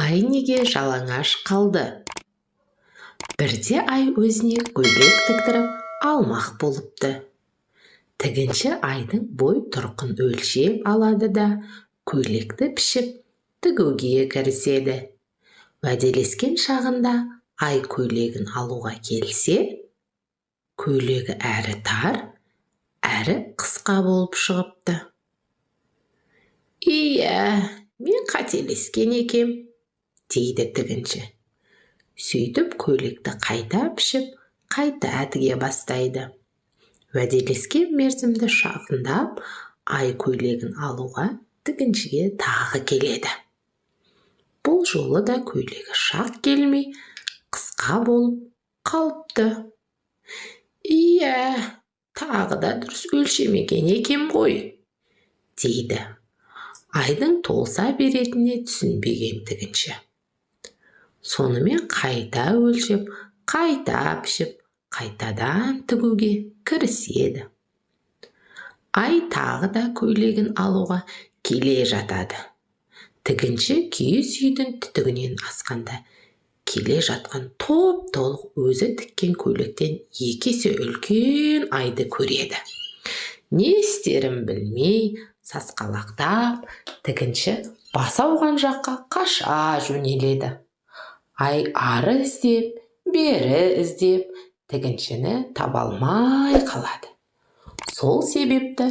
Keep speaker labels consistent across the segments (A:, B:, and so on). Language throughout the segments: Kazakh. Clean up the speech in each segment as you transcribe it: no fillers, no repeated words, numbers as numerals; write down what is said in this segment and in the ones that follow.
A: Ай неге жалаңаш қалды? Бірде ай өзіне көйлек тіктіріп алмақ болыпты. Тігінші айдың бой тұрқын өлшеп алады да, көйлекті пішіп, тігуге кіріседі. Уәделескен шағында ай көйлегін алуға келсе, көйлегі әрі тар, әрі қысқа болып шығыпты. Иә, мен қателескен екем, дейді тігінші. Сөйтіп көйлекті қайта пішіп, қайта тіге бастайды. Уәделескен мерзімді шағындап, ай көйлегін алуға тігіншіге тағы келеді. Бұл жолы да көйлегі шақ келмей, қысқа болып қалыпты. Иә, тағы да дұрыс өлшемеген екем ғой, дейді. Айдың толса беретініне түсінбеген тігінші. Сонымен қайта өлшеп, қайта пішіп, қайтадан тігуге кіріседі. Ай тағы да көйлегін алуға келе жатады. Тігінші киіз үйдің түтігінен асқанда, келе жатқан топ-толық өзі тіккен көйлектен 2 есе үлкен айды көреді. Не істерін білмей, сасқалақтап, тігінші басы ауған жаққа қаша жөнеледі. Ай ары іздеп, бері іздеп, тігіншіні таба алмай қалады. Сол себепті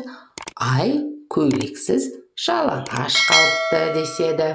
A: ай көйлексіз жалаңаш қалыпты деседі.